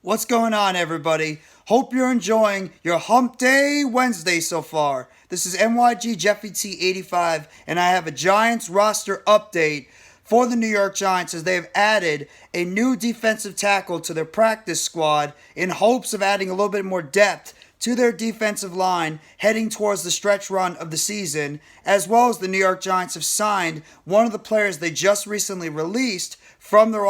What's going on, everybody? Hope you're enjoying your Hump Day Wednesday so far. This is NYG Jeffy T85, and I have a Giants roster update for the New York Giants as they have added a new defensive tackle to their practice squad in hopes of adding a little bit more depth to their defensive line heading towards the stretch run of the season, as well as the New York Giants have signed one of the players they just recently released from their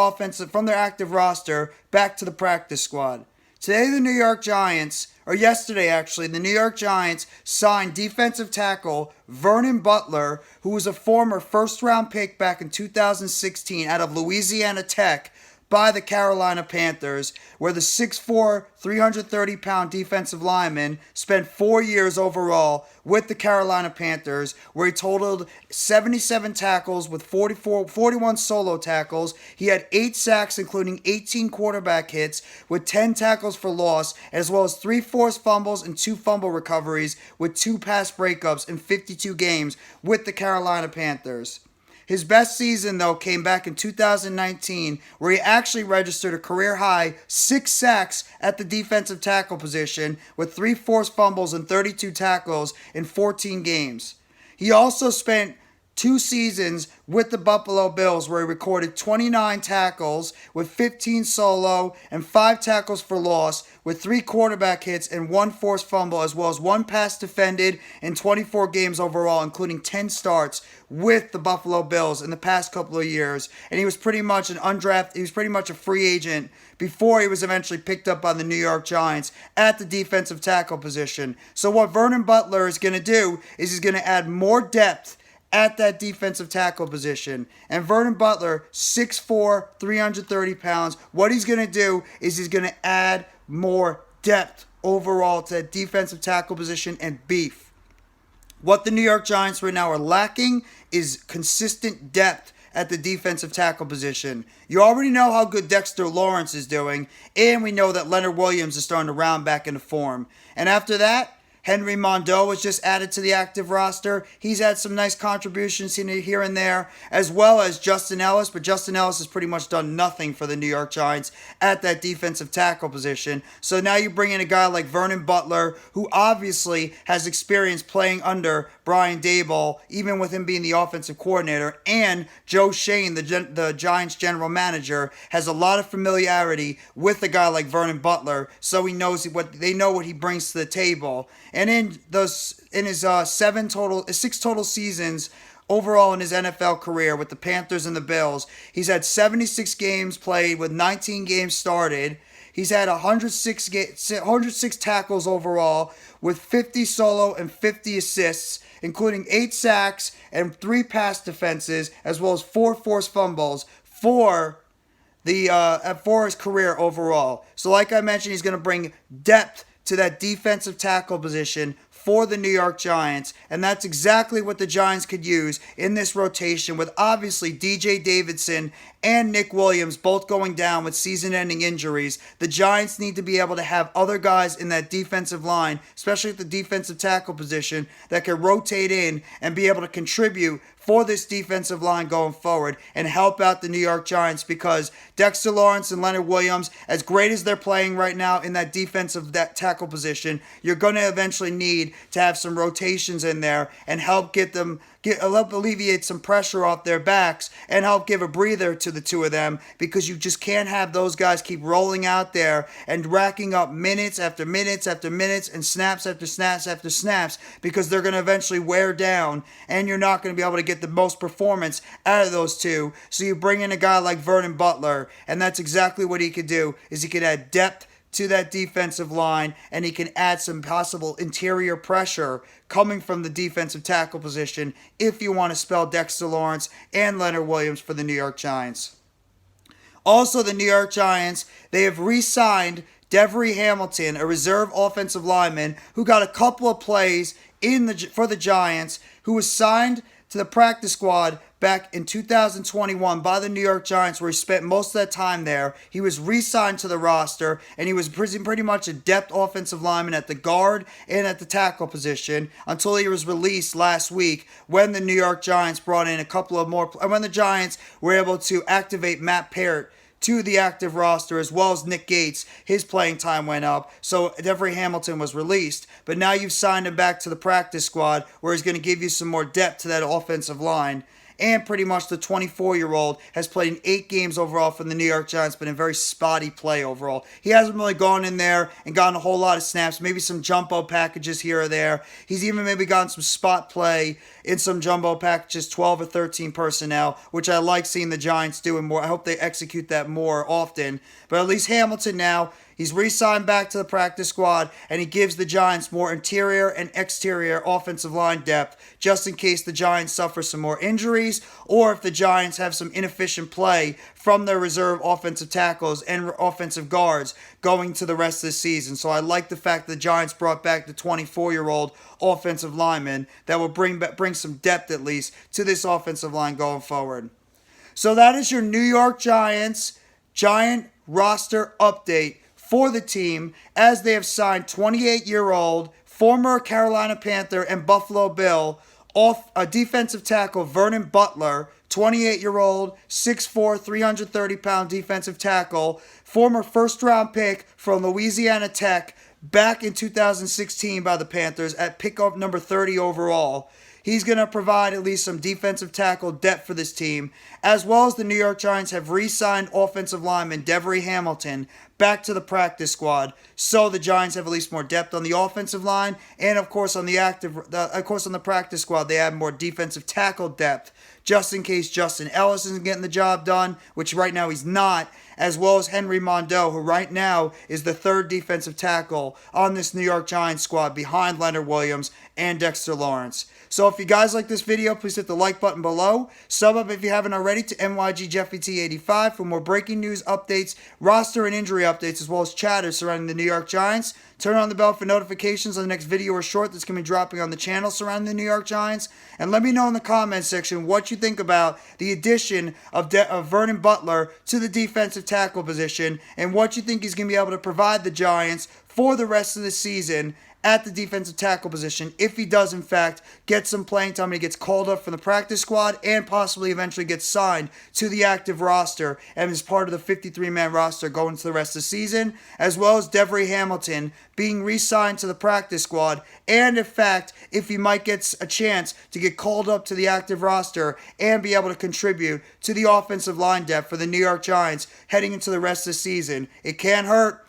active roster back to the practice squad. Today the New York Giants, or yesterday actually, the New York Giants signed defensive tackle Vernon Butler, who was a former first-round pick back in 2016 out of Louisiana Tech by the Carolina Panthers, where the 6'4", 330-pound defensive lineman spent 4 years overall with the Carolina Panthers, where he totaled 77 tackles with 41 solo tackles. He had 8 sacks, including 18 quarterback hits, with 10 tackles for loss, as well as 3 forced fumbles and 2 fumble recoveries, with 2 pass breakups in 52 games with the Carolina Panthers. His best season, though, came back in 2019, where he actually registered a career-high 6 sacks at the defensive tackle position with 3 forced fumbles and 32 tackles in 14 games. He also spent 2 seasons with the Buffalo Bills, where he recorded 29 tackles with 15 solo and 5 tackles for loss, with 3 quarterback hits and 1 forced fumble, as well as 1 pass defended in 24 games overall, including 10 starts with the Buffalo Bills in the past couple of years. And he was pretty much a free agent before he was eventually picked up by the New York Giants at the defensive tackle position. So what Vernon Butler is going to do is he's going to add more depth at that defensive tackle position. And Vernon Butler, 6'4", 330 pounds, what he's going to do is he's going to add more depth overall to that defensive tackle position and beef. What the New York Giants right now are lacking is consistent depth at the defensive tackle position. You already know how good Dexter Lawrence is doing, and we know that Leonard Williams is starting to round back into form. And after that, Henry Mondeau was just added to the active roster. He's had some nice contributions here and there, as well as Justin Ellis, but Justin Ellis has pretty much done nothing for the New York Giants at that defensive tackle position. So now you bring in a guy like Vernon Butler, who obviously has experience playing under Brian Daboll, even with him being the offensive coordinator, and Joe Shane, the Giants general manager, has a lot of familiarity with a guy like Vernon Butler, so he knows they know what he brings to the table. And in his 6 total seasons overall in his NFL career with the Panthers and the Bills, he's had 76 games played with 19 games started. He's had 106 tackles overall with 50 solo and 50 assists, including 8 sacks and 3 pass defenses, as well as 4 forced fumbles for his career overall. So like I mentioned, he's going to bring depth to that defensive tackle position for the New York Giants, and that's exactly what the Giants could use in this rotation, with obviously DJ Davidson and Nick Williams both going down with season-ending injuries. The Giants need to be able to have other guys in that defensive line, especially at the defensive tackle position, that can rotate in and be able to contribute for this defensive line going forward and help out the New York Giants, because Dexter Lawrence and Leonard Williams, as great as they're playing right now in that defensive tackle position, you're going to eventually need to have some rotations in there and help alleviate some pressure off their backs and help give a breather to the two of them, because you just can't have those guys keep rolling out there and racking up minutes after minutes after minutes and snaps after snaps after snaps, because they're going to eventually wear down and you're not going to be able to get the most performance out of those two. So you bring in a guy like Vernon Butler, and that's exactly what he could do, is he could add depth to that defensive line, and he can add some possible interior pressure coming from the defensive tackle position if you want to spell Dexter Lawrence and Leonard Williams for the New York Giants. Also, the New York Giants, they have re-signed Devery Hamilton, a reserve offensive lineman who got a couple of plays for the Giants, who was signed to the practice squad back in 2021 by the New York Giants, where he spent most of that time there. He was re-signed to the roster, and he was pretty much a depth offensive lineman at the guard and at the tackle position until he was released last week, when the New York Giants brought in a couple of more, when the Giants were able to activate Matt Parrott to the active roster, as well as Nick Gates. His playing time went up, so Devery Hamilton was released. But now you've signed him back to the practice squad, where he's going to give you some more depth to that offensive line. And pretty much the 24-year-old has played in 8 games overall for the New York Giants, but in very spotty play overall. He hasn't really gone in there and gotten a whole lot of snaps, maybe some jumbo packages here or there. He's even maybe gotten some spot play in some jumbo packages, 12 or 13 personnel, which I like seeing the Giants doing more. I hope they execute that more often. But at least Hamilton now, he's re-signed back to the practice squad, and he gives the Giants more interior and exterior offensive line depth, just in case the Giants suffer some more injuries, or if the Giants have some inefficient play from their reserve offensive tackles and offensive guards going to the rest of the season. So I like the fact that the Giants brought back the 24-year-old offensive lineman that will bring some depth at least to this offensive line going forward. So that is your New York Giants Giant roster update for the team, as they have signed 28-year-old former Carolina Panther and Buffalo Bill defensive tackle Vernon Butler, 28-year-old, 6'4", 330-pound defensive tackle, former first-round pick from Louisiana Tech, back in 2016 by the Panthers at pickup number 30 overall. He's going to provide at least some defensive tackle depth for this team, as well as the New York Giants have re-signed offensive lineman Devery Hamilton back to the practice squad, so the Giants have at least more depth on the offensive line, and of course on the practice squad they have more defensive tackle depth, just in case Justin Ellis isn't getting the job done, which right now he's not, as well as Henry Mondeau, who right now is the 3rd defensive tackle on this New York Giants squad behind Leonard Williams and Dexter Lawrence. So if you guys like this video, please hit the like button below. Sub up if you haven't already to NYGJeffyT85 for more breaking news updates, roster and injury updates, as well as chatter surrounding the New York Giants. Turn on the bell for notifications on the next video or short that's going to be dropping on the channel surrounding the New York Giants. And let me know in the comments section what you think about the addition of Vernon Butler to the defensive tackle position, and what you think he's going to be able to provide the Giants for the rest of the season at the defensive tackle position, if he does in fact get some playing time and he gets called up from the practice squad and possibly eventually gets signed to the active roster and is part of the 53-man roster going to the rest of the season, as well as Devery Hamilton being re-signed to the practice squad, and in fact if he might get a chance to get called up to the active roster and be able to contribute to the offensive line depth for the New York Giants heading into the rest of the season. It can't hurt.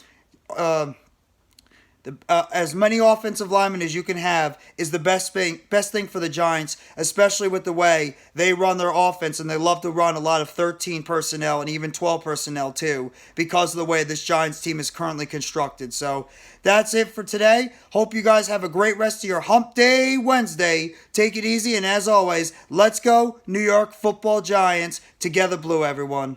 As many offensive linemen as you can have is the best thing for the Giants, especially with the way they run their offense, and they love to run a lot of 13 personnel and even 12 personnel too, because of the way this Giants team is currently constructed. So that's it for today. Hope you guys have a great rest of your Hump Day Wednesday. Take it easy, and as always, let's go New York Football Giants. Together blue, everyone.